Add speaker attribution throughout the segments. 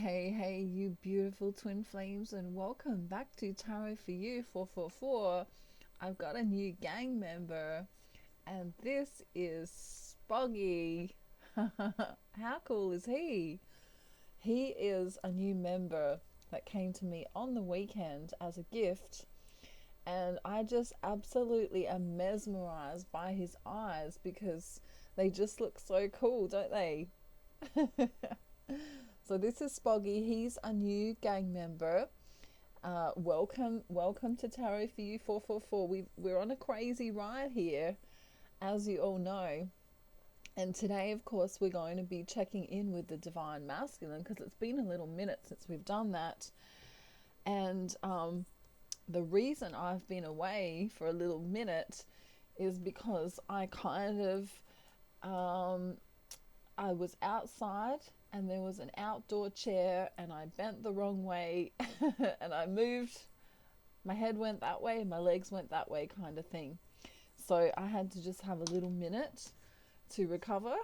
Speaker 1: Hey, you beautiful twin flames, and welcome back to Tarot for You 444. I've got a new gang member, and this is Spoggy. How cool is he? He is a new member that came to me on the weekend as a gift, and I just absolutely am mesmerized by his eyes because they just look so cool, don't they? So this is Spoggy. He's a new gang member. Welcome to Tarot for You 444. We're on a crazy ride here, as you all know. And today, of course, we're going to be checking in with the Divine Masculine because it's been a little minute since we've done that. And the reason I've been away for a little minute is because I was outside and there was an outdoor chair and I bent the wrong way and I moved, my head went that way and my legs went that way, kind of thing. So I had to just have a little minute to recover.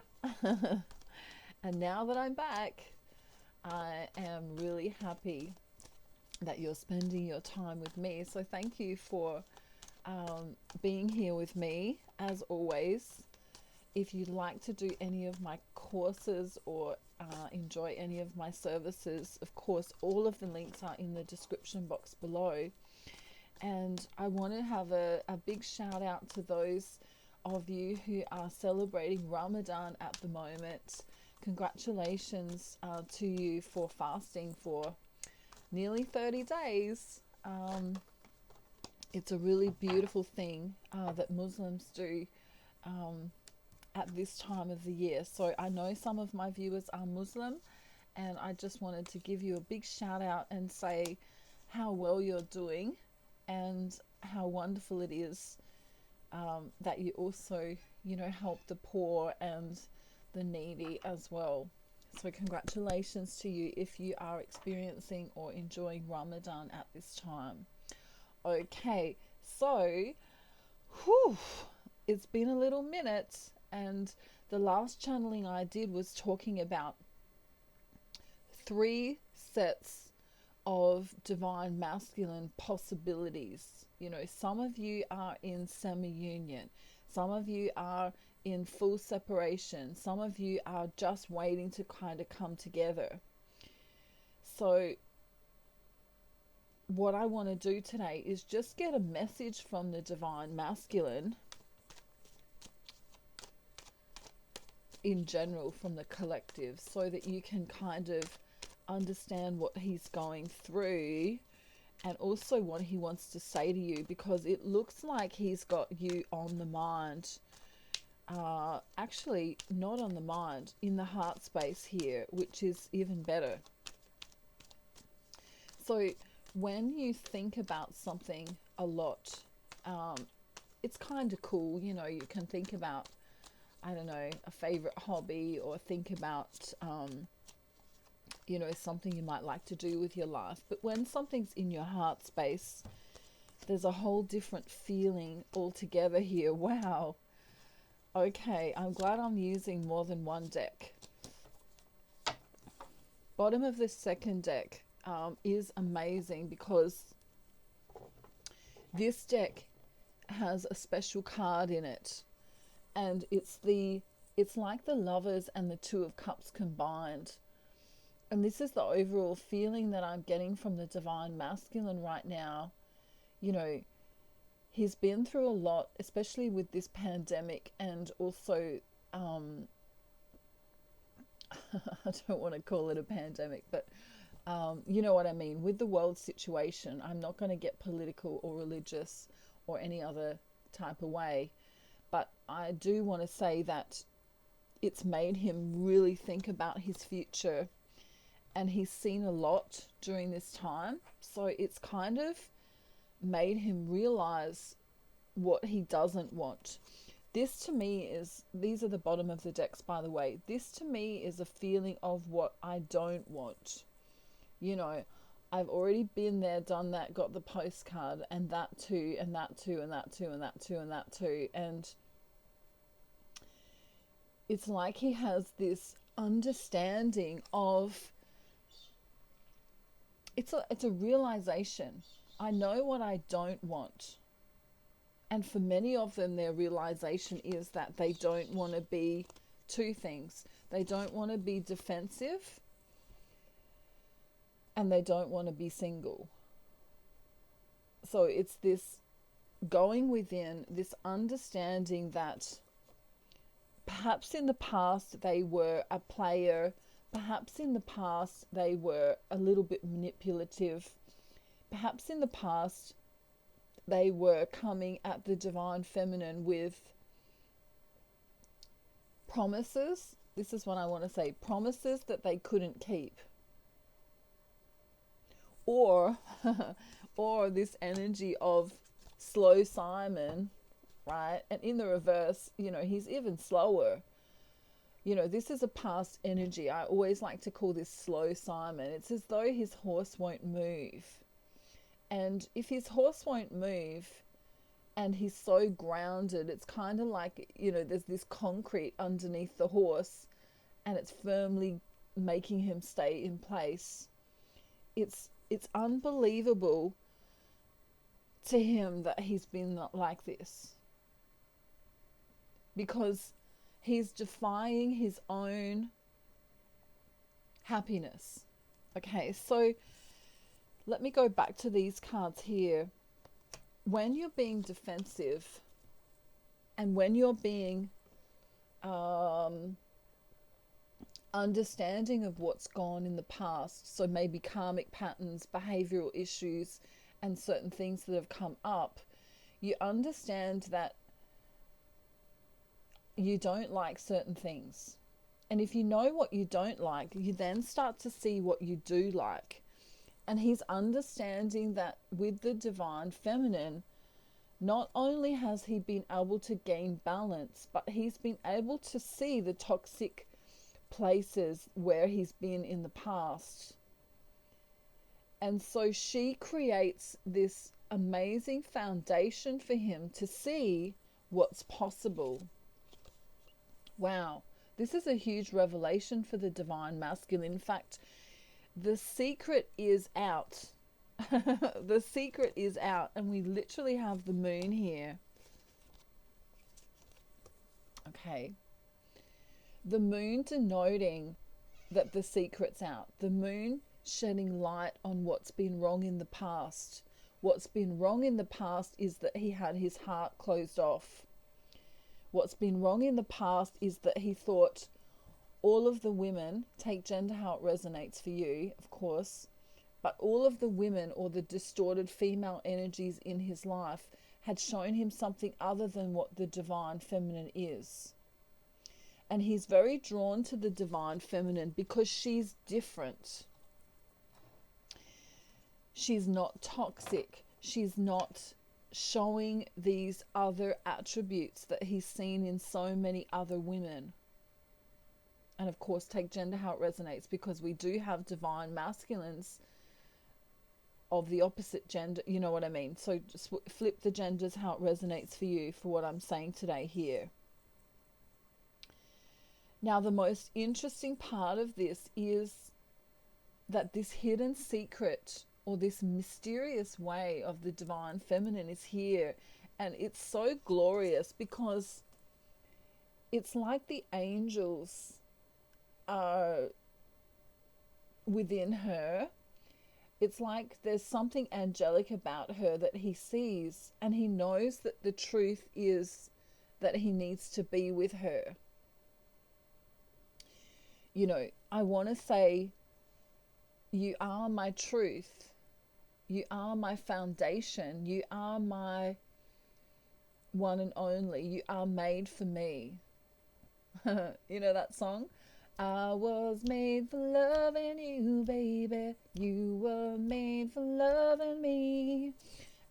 Speaker 1: And now that I'm back, I am really happy that you're spending your time with me. So thank you for being here with me as always. If you'd like to do any of my courses or enjoy any of my services, of course, all of the links are in the description box below. And I want to have a big shout out to those of you who are celebrating Ramadan at the moment. Congratulations to you for fasting for nearly 30 days. It's a really beautiful thing that Muslims do at this time of the year. So I know some of my viewers are Muslim, and I just wanted to give you a big shout out and say how well you're doing and how wonderful it is that you also, help the poor and the needy as well. So congratulations to you if you are experiencing or enjoying Ramadan at this time. Okay, so it's been a little minute, and the last channeling I did was talking about 3 sets of divine masculine possibilities. Some of you are in semi-union, some of you are in full separation, some of you are just waiting to kind of come together. So what I want to do today is just get a message from the divine masculine in general, from the collective, so that you can kind of understand what he's going through and also what he wants to say to you, because it looks like he's got you on the mind. Actually, not on the mind, in the heart space here, which is even better. So when you think about something a lot, it's kind of cool. You can think about, I don't know, a favorite hobby, or think about, something you might like to do with your life. But when something's in your heart space, there's a whole different feeling altogether here. Wow. Okay, I'm glad I'm using more than one deck. Bottom of this second deck is amazing because this deck has a special card in it, and it's like the Lovers and the Two of Cups combined. And this is the overall feeling that I'm getting from the divine masculine right now. He's been through a lot, especially with this pandemic, and also I don't want to call it a pandemic, but you know what I mean, with the world situation. I'm not going to get political or religious or any other type of way, but I do want to say that it's made him really think about his future, and he's seen a lot during this time. So it's kind of made him realize what he doesn't want. This to me is, these are the bottom of the decks, by the way. This to me is a feeling of what I don't want. I've already been there, done that, got the postcard, and that too, and that too, and that too, and that too, and that too. And it's like he has this understanding of it's a realization. I know what I don't want. And for many of them, their realization is that they don't want to be two things. They don't want to be defensive, and they don't want to be single. So it's this going within, this understanding that perhaps in the past they were a player, perhaps in the past they were a little bit manipulative, perhaps in the past they were coming at the divine feminine with promises. This is what I want to say, promises that they couldn't keep. Or or this energy of slow Simon, right? And in the reverse, he's even slower. This is a past energy. I always like to call this slow Simon. It's as though his horse won't move. And if his horse won't move and he's so grounded, it's kind of like, there's this concrete underneath the horse and it's firmly making him stay in place. It's unbelievable to him that he's been like this, because he's defying his own happiness. Okay, so let me go back to these cards here. When you're being defensive and when you're being understanding of what's gone in the past, so maybe karmic patterns, behavioral issues, and certain things that have come up, you understand that you don't like certain things. And if you know what you don't like, you then start to see what you do like. And he's understanding that with the divine feminine, not only has he been able to gain balance, but he's been able to see the toxic places where he's been in the past. And so she creates this amazing foundation for him to see what's possible. Wow, this is a huge revelation for the divine masculine. In fact, the secret is out. The secret is out, and we literally have the moon here. Okay. The moon denoting that the secret's out. The moon shedding light on what's been wrong in the past. What's been wrong in the past is that he had his heart closed off. What's been wrong in the past is that he thought all of the women, take gender how it resonates for you, of course, but all of the women or the distorted female energies in his life had shown him something other than what the divine feminine is. And he's very drawn to the divine feminine because she's different. She's not toxic. She's not showing these other attributes that he's seen in so many other women. And of course, take gender how it resonates, because we do have divine masculines of the opposite gender, you know what I mean? So just flip the genders how it resonates for you for what I'm saying today here. Now, the most interesting part of this is that this hidden secret or this mysterious way of the divine feminine is here. And it's so glorious because it's like the angels are within her. It's like there's something angelic about her that he sees, and he knows that the truth is that he needs to be with her. I want to say, you are my truth. You are my foundation. You are my one and only. You are made for me. You know that song? I was made for loving you, baby. You were made for loving me.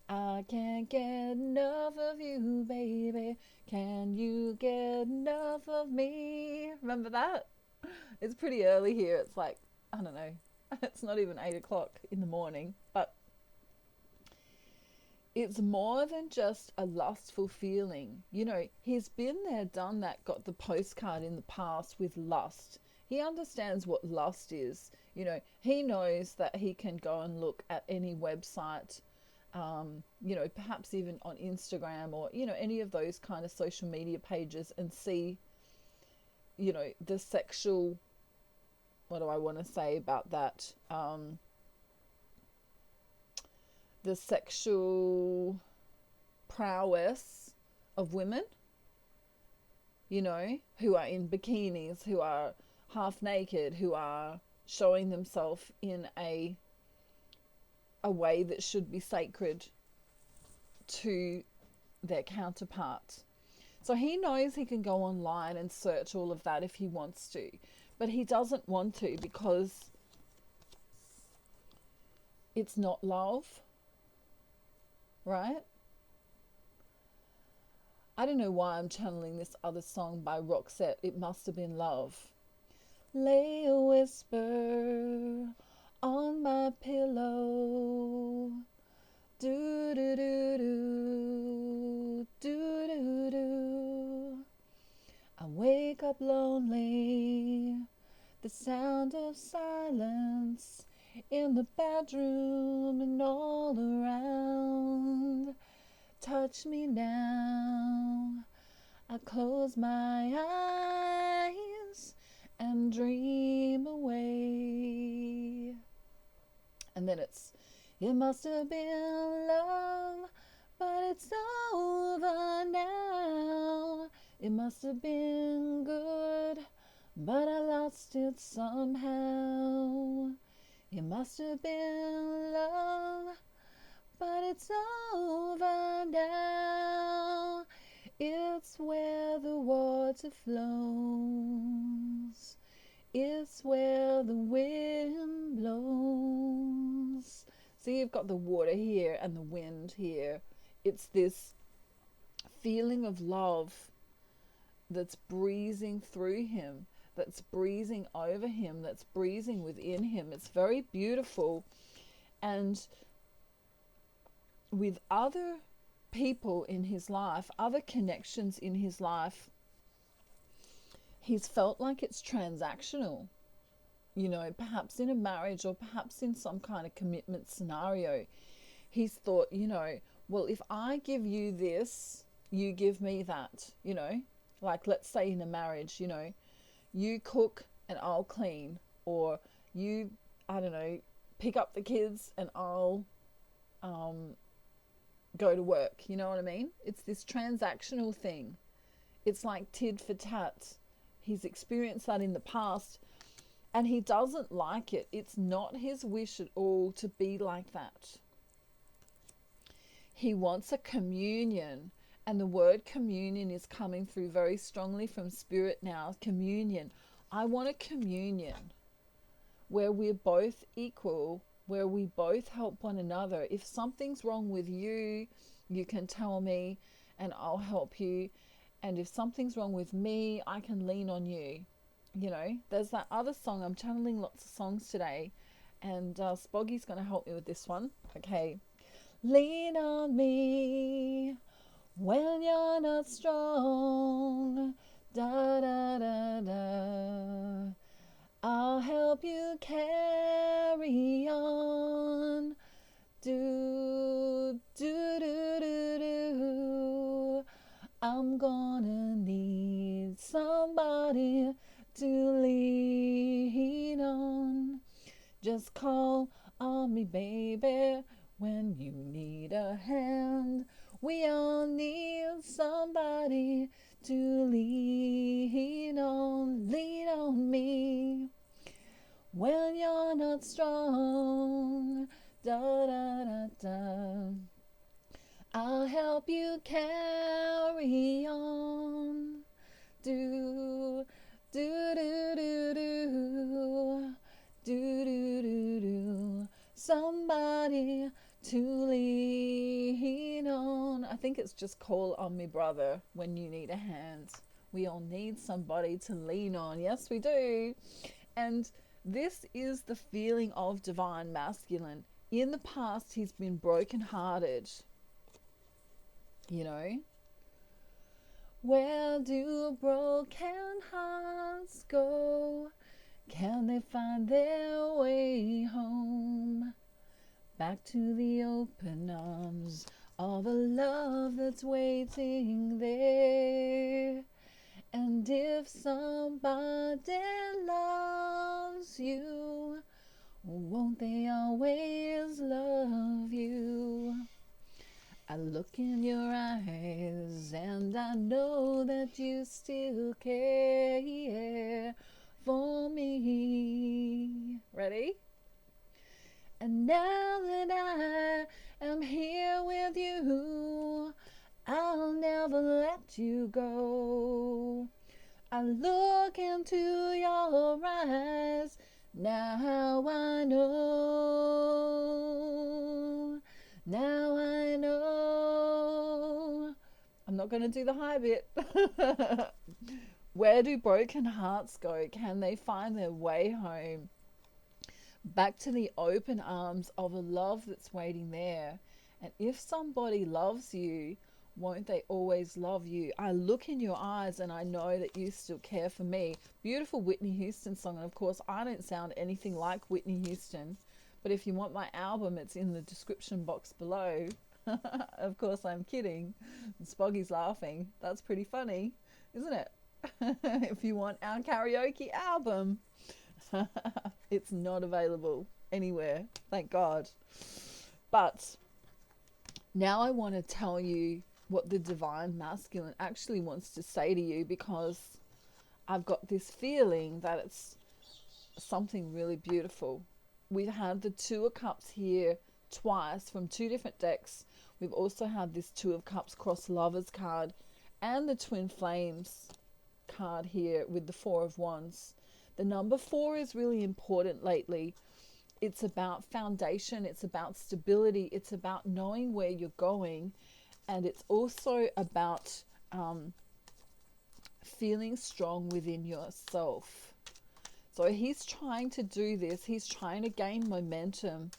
Speaker 1: I can't get enough of you, baby. Can you get enough of me? Remember that? It's pretty early here. It's like, I don't know. It's not even 8 o'clock in the morning. But it's more than just a lustful feeling. He's been there, done that, got the postcard in the past with lust. He understands what lust is. You know, he knows that he can go and look at any website, you know, perhaps even on Instagram or, you know, any of those kind of social media pages and see, you know, the sexual, what do I want to say about that? The sexual prowess of women, you know, who are in bikinis, who are half naked, who are showing themselves in a way that should be sacred to their counterparts. So he knows he can go online and search all of that if he wants to, but he doesn't want to because it's not love, right? I don't know why I'm channeling this other song by Roxette. It must have been love. Lay a whisper on my pillow. Do do do do do do do. I wake up lonely. The sound of silence in the bedroom and all around. Touch me now. I close my eyes and dream away. And then it must have been love, but it's over now. It must have been good, but I lost it somehow. It must have been love, but it's over now. It's where the water flows. It's where the wind blows. See, you've got the water here and the wind here. It's this feeling of love that's breezing through him, that's breezing over him, that's breezing within him. It's very beautiful. And with other people in his life, other connections in his life, he's felt like it's transactional. You know, perhaps in a marriage or perhaps in some kind of commitment scenario, he's thought, you know, well, if I give you this, you give me that, you know, like let's say in a marriage, you know, you cook and I'll clean, or you, I don't know, pick up the kids and I'll go to work. You know what I mean? It's this transactional thing. It's like tit for tat. He's experienced that in the past and he doesn't like it. It's not his wish at all to be like that. He wants a communion, and the word communion is coming through very strongly from spirit now. Communion. I want a communion where we're both equal, where we both help one another. If something's wrong with you, you can tell me and I'll help you. And if something's wrong with me, I can lean on you. You know, there's that other song. I'm channeling lots of songs today, and Spoggy's going to help me with this one. Okay. Lean on me when you're not strong. Da da da da. I'll help you carry on. Do do do do do. I'm gonna need somebody to lean on. Just call on me, baby, when you need a hand. We all need somebody to lean on. Lean on me when you're not strong. Da da da da. I'll help you carry on. Do do do do do do do do do. Somebody to lean on. I think it's just call on me, brother, when you need a hand. We all need somebody to lean on. Yes, we do. And this is the feeling of divine masculine. In the past, he's been brokenhearted. You know, where do broken hearts go? Can they find their way home? Back to the open arms of a love that's waiting there. And if somebody loves you, won't they always love you? I look in your eyes and I know that you still care for me. Ready? And now that I am here with you, I'll never let you go. I look into your eyes, now I know. Now I know. I'm not going to do the high bit. Where do broken hearts go? Can they find their way home? Back to the open arms of a love that's waiting there. And if somebody loves you, won't they always love you? I look in your eyes and I know that you still care for me. Beautiful Whitney Houston song. And of course, I don't sound anything like Whitney Houston. But if you want my album, it's in the description box below. Of course, I'm kidding. Spoggy's laughing. That's pretty funny, isn't it? If you want our karaoke album, it's not available anywhere, thank God. But now I want to tell you what the divine masculine actually wants to say to you, because I've got this feeling that it's something really beautiful. We've had the Two of Cups here twice from two different decks. We've also had this Two of Cups cross lovers card and the Twin Flames card here with the Four of Wands. The number 4 is really important lately. It's about foundation, it's about stability, it's about knowing where you're going, and it's also about feeling strong within yourself. So he's trying to do this. He's trying to gain momentum.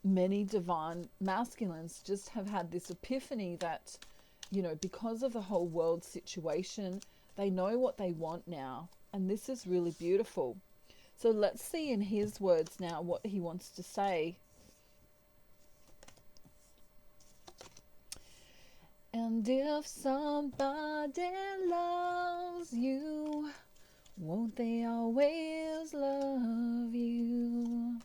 Speaker 1: Many divine masculines just have had this epiphany that, you know, because of the whole world situation, they know what they want now. And this is really beautiful. So let's see in his words now what he wants to say. And if somebody loves you, won't they always love you?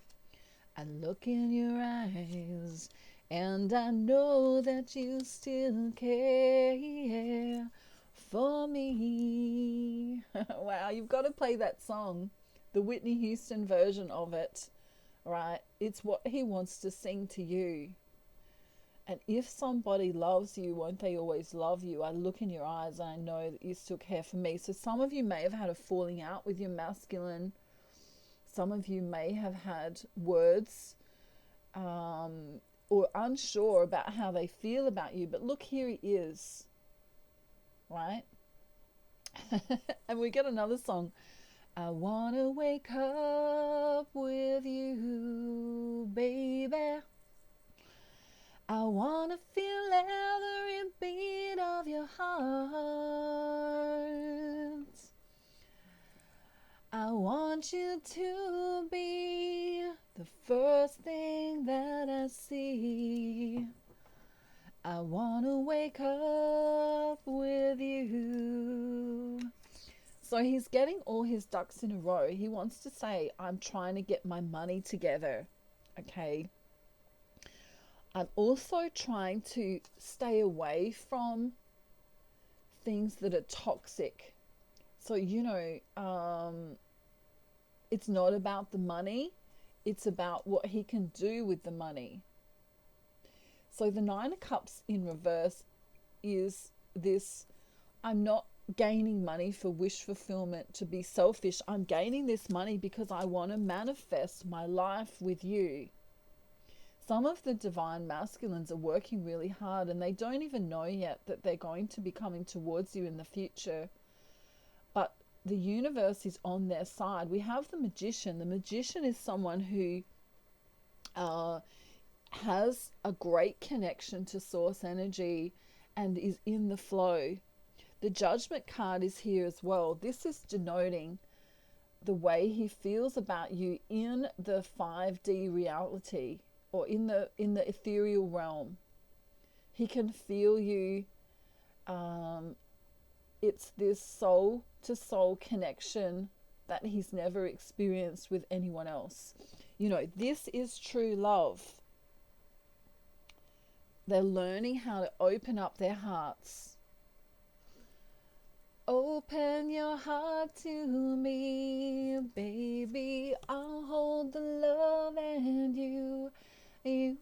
Speaker 1: I look in your eyes and I know that you still care for me. Wow, you've got to play that song, the Whitney Houston version of it, right? It's what he wants to sing to you. And if somebody loves you, won't they always love you? I look in your eyes and I know that you still care for me. So some of you may have had a falling out with your masculine. Some of you may have had words or unsure about how they feel about you. But look, here he is, right? And we get another song. I want to wake up with you, baby. I want to feel every beat of your heart. I want you to be the first thing that I see. I want to wake up with you. So he's getting all his ducks in a row. He wants to say, I'm trying to get my money together. Okay. I'm also trying to stay away from things that are toxic. So, you know, it's not about the money. It's about what he can do with the money. So the Nine of Cups in reverse is this, I'm not gaining money for wish fulfillment to be selfish. I'm gaining this money because I want to manifest my life with you. Some of the divine masculines are working really hard and they don't even know yet that they're going to be coming towards you in the future. But the universe is on their side. We have the Magician. The Magician is someone who has a great connection to source energy and is in the flow. The Judgment card is here as well. This is denoting the way he feels about you in the 5D reality, or in the ethereal realm. He can feel you. It's this soul to soul connection that he's never experienced with anyone else. You know, this is true love. They're learning how to open up their hearts. Open your heart to me, baby. I'll hold the love, and you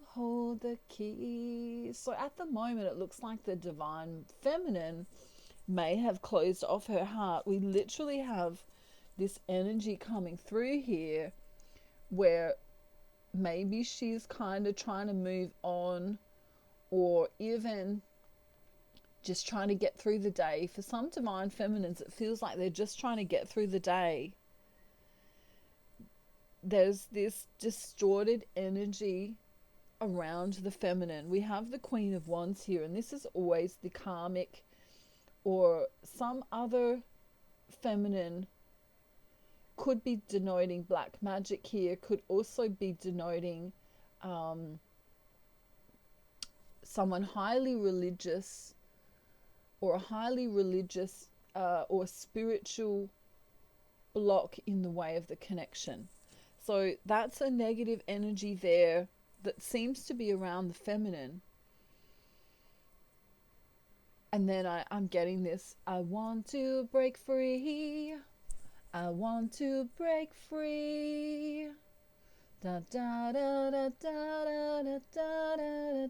Speaker 1: hold the key. So at the moment, it looks like the divine feminine may have closed off her heart. We literally have this energy coming through here where maybe she's kind of trying to move on, or even just trying to get through the day. For some divine feminines, it feels like they're just trying to get through the day. There's this distorted energy around the feminine. We have the Queen of Wands here, and this is always the karmic or some other feminine. Could be denoting black magic here, could also be denoting someone highly religious, or a highly religious or spiritual block in the way of the connection. So that's a negative energy there that seems to be around the feminine. And then I'm getting this, I want to break free. I want to break free. Da da da da da da da da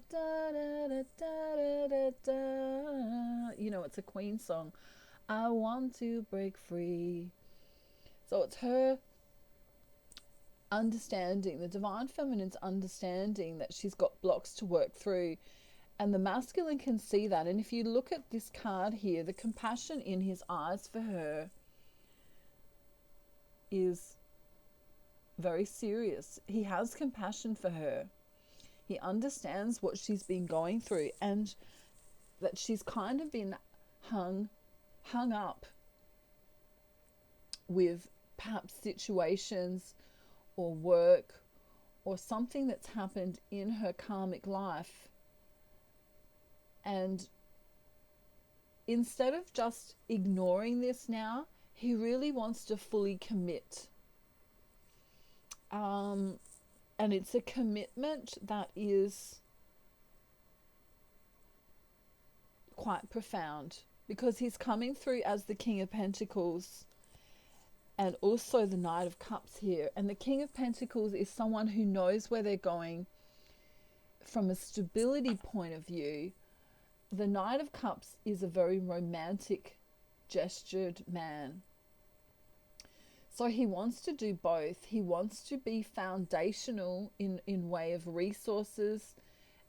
Speaker 1: da da da. You know, it's a Queen song. I want to break free. So it's her understanding, the divine feminine's understanding that she's got blocks to work through. And the masculine can see that. And if you look at this card here, the compassion in his eyes for her is very serious. He has compassion for her. He understands what she's been going through, and that she's kind of been hung up with perhaps situations or work or something that's happened in her karmic life. And instead of just ignoring this now, he really wants to fully commit. And it's a commitment that is quite profound, because he's coming through as the King of Pentacles and also the Knight of Cups here. And the King of Pentacles is someone who knows where they're going from a stability point of view. The Knight of Cups is a very romantic gestured man. So he wants to do both. He wants to be foundational in way of resources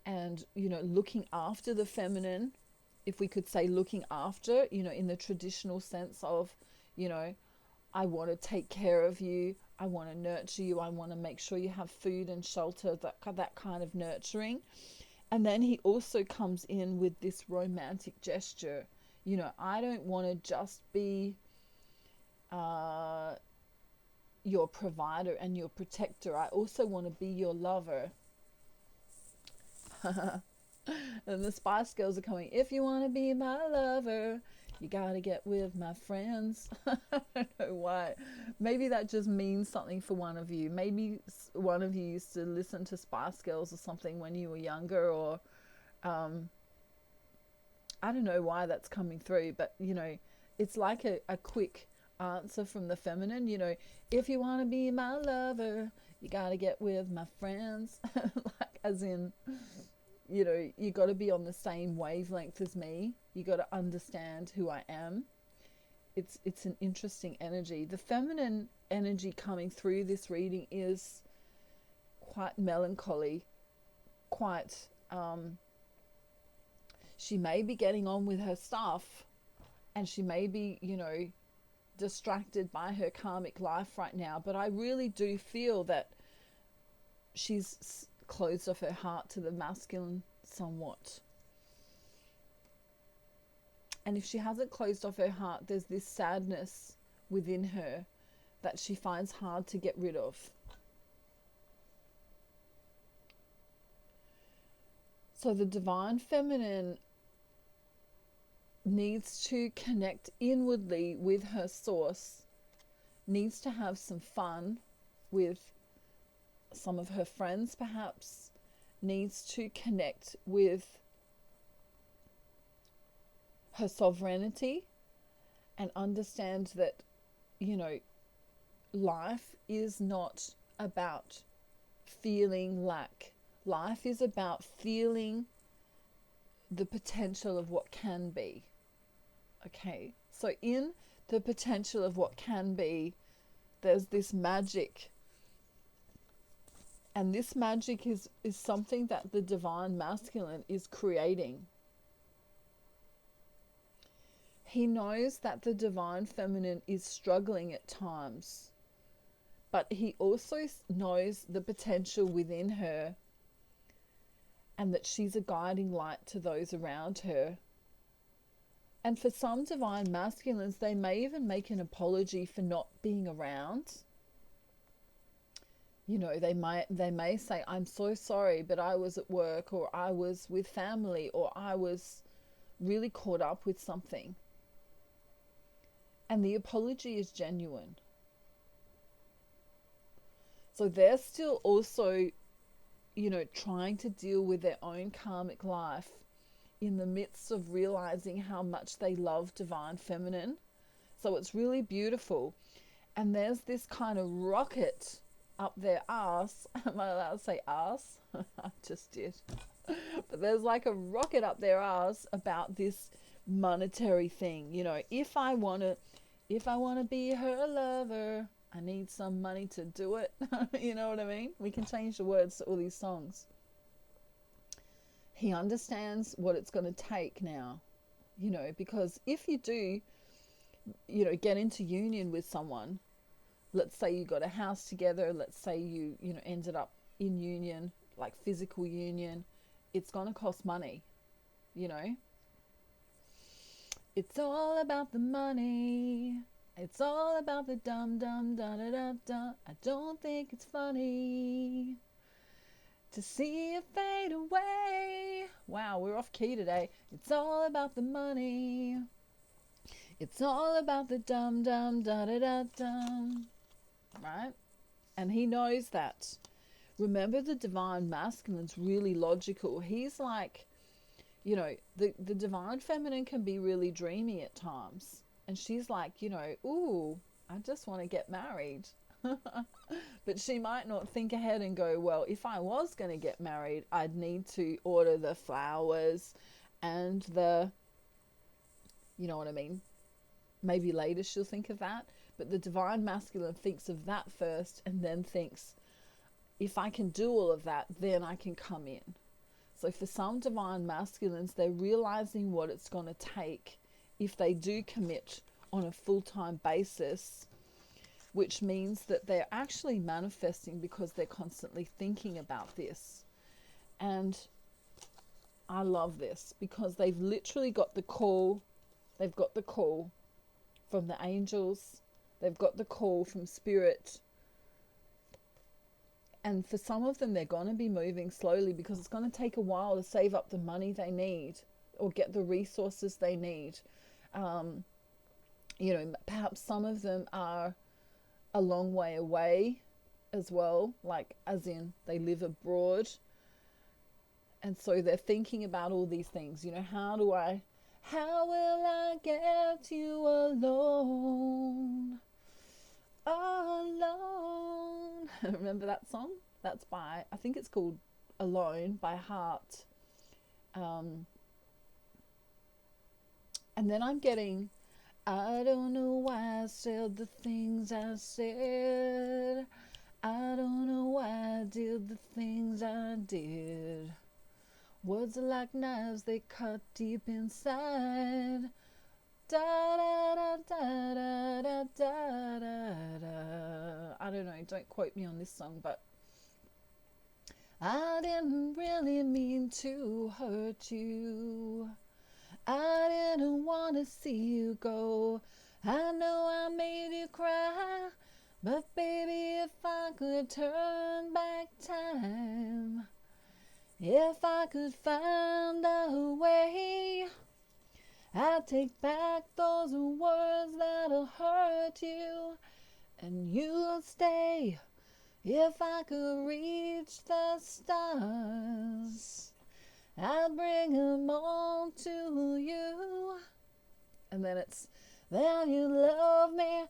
Speaker 1: and, you know, looking after the feminine, if we could say looking after, you know, in the traditional sense of, you know, I want to take care of you, I want to nurture you, I want to make sure you have food and shelter, that kind of nurturing. And then he also comes in with this romantic gesture. You know, I don't want to just be your provider and your protector. I also want to be your lover. And the Spice Girls are coming. If you want to be my lover, you gotta get with my friends. I don't know why. Maybe that just means something for one of you. Maybe one of you used to listen to Spice Girls or something when you were younger, or I don't know why that's coming through, but you know, it's like a quick answer from the feminine. You know, if you want to be my lover, you gotta get with my friends. Like, as in, you know, you got to be on the same wavelength as me. You got to understand who I am. It's an interesting energy. The feminine energy coming through this reading is quite melancholy, quite she may be getting on with her stuff, and she may be, you know, distracted by her karmic life right now, but I really do feel that she's closed off her heart to the masculine somewhat. And if she hasn't closed off her heart, there's this sadness within her that she finds hard to get rid of. So the divine feminine needs to connect inwardly with her source, needs to have some fun with some of her friends perhaps, needs to connect with her sovereignty and understand that, you know, life is not about feeling lack. Life is about feeling the potential of what can be. Okay, so in the potential of what can be, there's this magic. And this magic is something that the divine masculine is creating. He knows that the divine feminine is struggling at times, but he also knows the potential within her and that she's a guiding light to those around her. And for some divine masculines, they may even make an apology for not being around. You know, they may say, I'm so sorry, but I was at work, or I was with family, or I was really caught up with something. And the apology is genuine. So they're still also, you know, trying to deal with their own karmic life in the midst of realizing how much they love divine feminine. So it's really beautiful. And there's this kind of rocket up their arse. Am I allowed to say arse? I just did. But there's like a rocket up their arse about this monetary thing. You know, if I want to be her lover, I need some money to do it. You know what I mean? We can change the words to all these songs. He understands what it's going to take now, you know, because if you do, you know, get into union with someone, let's say you got a house together, let's say you know, ended up in union, like physical union, it's going to cost money, you know. It's all about the money. It's all about the dum dum da da da da. I don't think it's funny to see it fade away. Wow, we're off key today. It's all about the money. It's all about the dum dum da da da dum. Right? And he knows that. Remember, the divine masculine's really logical. He's like, you know, the divine feminine can be really dreamy at times. And she's like, you know, ooh, I just want to get married. But she might not think ahead and go, well, if I was going to get married, I'd need to order the flowers and the, you know what I mean? Maybe later she'll think of that. But the divine masculine thinks of that first and then thinks, if I can do all of that, then I can come in. So for some divine masculines, they're realizing what it's going to take if they do commit on a full-time basis, which means that they're actually manifesting because they're constantly thinking about this. And I love this because they've literally got the call. They've got the call from the angels. They've got the call from spirit. And for some of them, they're going to be moving slowly because it's going to take a while to save up the money they need or get the resources they need. You know, perhaps some of them are a long way away as well, like as in they live abroad. And so they're thinking about all these things, you know, how will I get you alone? Alone. Remember that song? That's by, I think it's called Alone by Heart. And then I'm getting, I don't know why I said the things I said. I don't know why I did the things I did. Words are like knives, they cut deep inside. Da da da da da da da da. I don't know, don't quote me on this song, but I didn't really mean to hurt you. I didn't want to see you go. I know I made you cry, But baby, if I could turn back time, if I could find a way, I'd take back those words that'll hurt you, and you'll stay. If I could reach the stars, I'd bring them all to you. And then it's, then you love me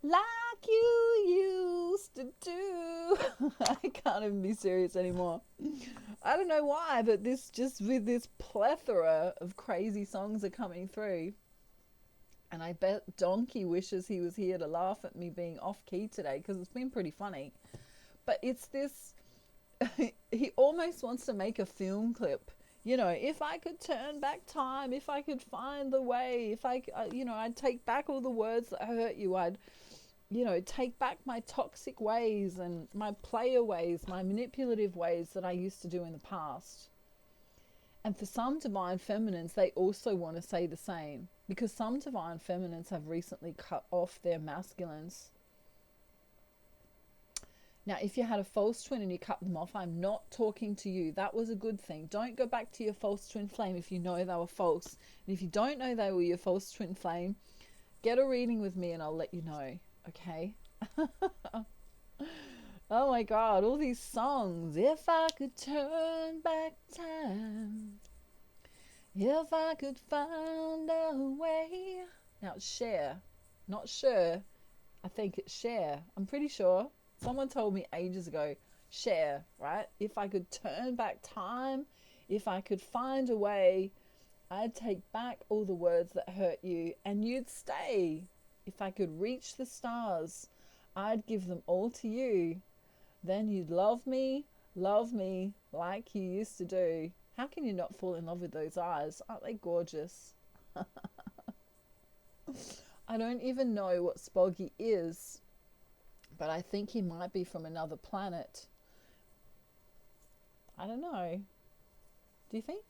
Speaker 1: like you used to do. I can't even be serious anymore. I don't know why, but this, just with this plethora of crazy songs are coming through. And I bet Donkey wishes he was here to laugh at me being off key today, because it's been pretty funny. But it's this, he almost wants to make a film clip. You know, if I could turn back time, if I could find the way, if I, I'd take back all the words that hurt you. I'd, take back my toxic ways and my player ways, my manipulative ways that I used to do in the past. And for some divine feminines, they also want to say the same, because some divine feminines have recently cut off their masculines. Now, if you had a false twin and you cut them off, I'm not talking to you. That was a good thing. Don't go back to your false twin flame if you know they were false. And if you don't know they were your false twin flame, get a reading with me and I'll let you know. Okay? Oh my God, all these songs. If I could turn back time, if I could find a way. Now it's share, not sure. I think it's share. I'm pretty sure. Someone told me ages ago, share, right? If I could turn back time, if I could find a way, I'd take back all the words that hurt you and you'd stay. If I could reach the stars, I'd give them all to you. Then you'd love me like you used to do. How can you not fall in love with those eyes? Aren't they gorgeous? I don't even know what Spoggy is, but I think he might be from another planet. I don't know. Do you think?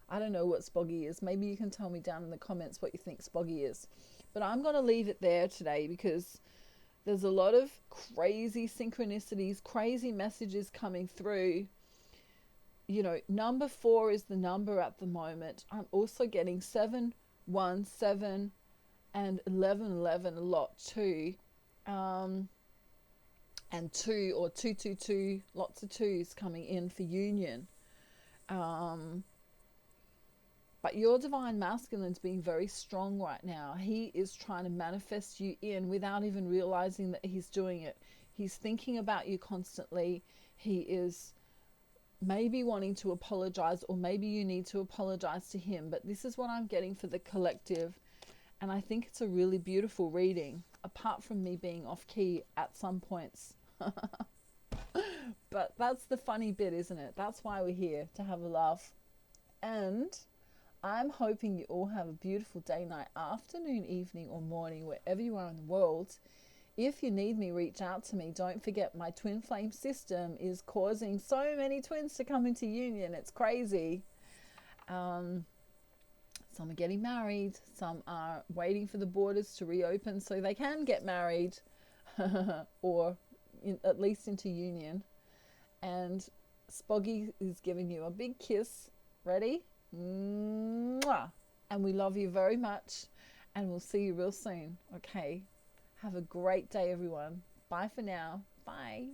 Speaker 1: I don't know what Spoggy is. Maybe you can tell me down in the comments what you think Spoggy is. But I'm going to leave it there today, because there's a lot of crazy synchronicities, crazy messages coming through. You know, number 4 is the number at the moment. I'm also getting 717 and 1111 a lot too. And 2 or 222, lots of 2s coming in for union. But your divine masculine's being very strong right now. He is trying to manifest you in without even realizing that he's doing it. He's thinking about you constantly. He is maybe wanting to apologize, or maybe you need to apologize to him. But this is what I'm getting for the collective. And I think it's a really beautiful reading, apart from me being off key at some points. But that's the funny bit, isn't it? That's why we're here, to have a laugh. And I'm hoping you all have a beautiful day, night, afternoon, evening, or morning, wherever you are in the world. If you need me, reach out to me. Don't forget, my twin flame system is causing so many twins to come into union. It's crazy. Some are getting married. Some are waiting for the borders to reopen so they can get married or at least into union. And Spoggy is giving you a big kiss. Ready? Mwah! And we love you very much. And we'll see you real soon. Okay. Have a great day, everyone. Bye for now. Bye.